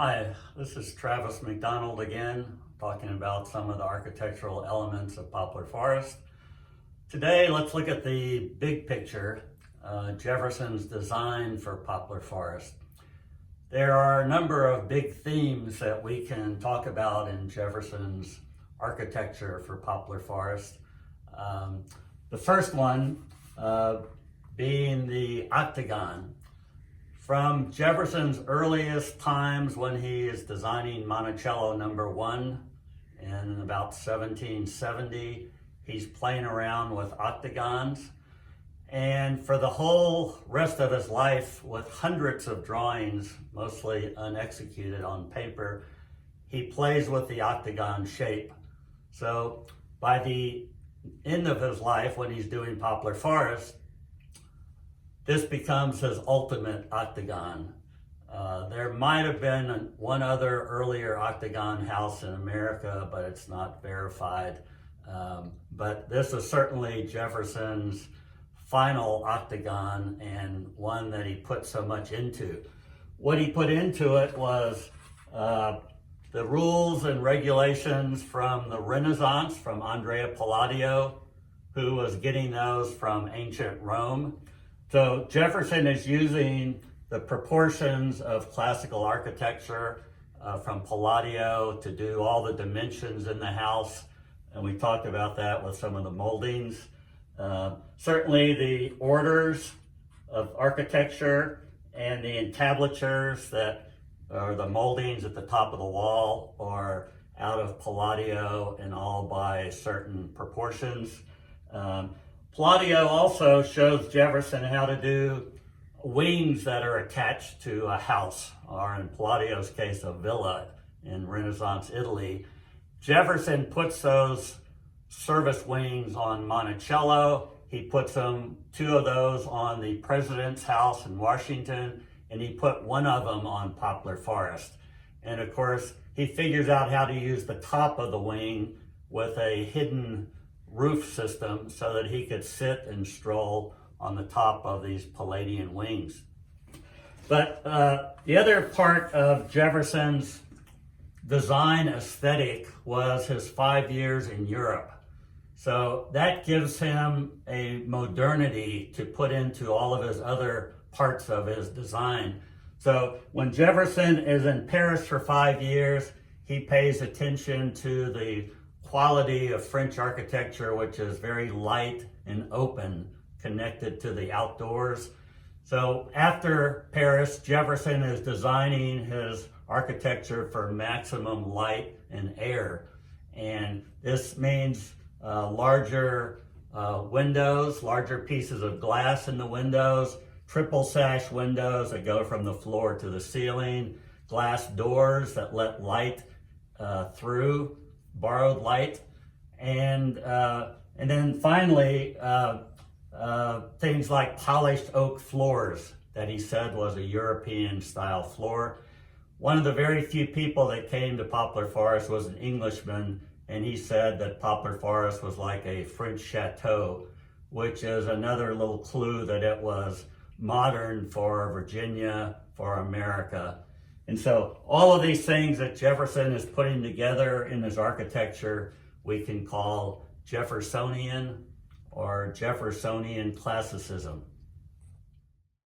Hi, this is Travis McDonald again, talking about some of the architectural elements of Poplar Forest. Today, let's look at the big picture, Jefferson's design for Poplar Forest. There are a number of big themes that we can talk about in Jefferson's architecture for Poplar Forest. The first one being the octagon. From Jefferson's earliest times when he is designing Monticello number 1 in about 1770, he's playing around with octagons. And for the whole rest of his life, with hundreds of drawings, mostly unexecuted on paper, he plays with the octagon shape. So by the end of his life, when he's doing Poplar Forest, this becomes his ultimate octagon. There might have been one other earlier octagon house in America, but it's not verified. But this is certainly Jefferson's final octagon and one that he put so much into. What he put into it was the rules and regulations from the Renaissance, from Andrea Palladio, who was getting those from ancient Rome. So Jefferson is using the proportions of classical architecture from Palladio to do all the dimensions in the house. And we talked about that with some of the moldings. Certainly the orders of architecture and the entablatures that are the moldings at the top of the wall are out of Palladio and all by certain proportions. Palladio also shows Jefferson how to do wings that are attached to a house, or in Palladio's case, a villa in Renaissance Italy. Jefferson puts those service wings on Monticello. He puts two of those on the president's house in Washington, and he put one of them on Poplar Forest. And of course, he figures out how to use the top of the wing with a hidden roof system so that he could sit and stroll on the top of these Palladian wings. But the other part of Jefferson's design aesthetic was his 5 years in Europe. So that gives him a modernity to put into all of his other parts of his design. So when Jefferson is in Paris for 5 years, he pays attention to the quality of French architecture, which is very light and open, connected to the outdoors. So after Paris, Jefferson is designing his architecture for maximum light and air. And this means larger windows, larger pieces of glass in the windows, triple sash windows that go from the floor to the ceiling, glass doors that let light through, borrowed light, and then finally things like polished oak floors that he said was a European style floor. One of the very few people that came to Poplar Forest was an Englishman, and he said that Poplar Forest was like a French chateau, which is another little clue that it was modern for Virginia, for America. And so all of these things that Jefferson is putting together in his architecture, we can call Jeffersonian or Jeffersonian classicism.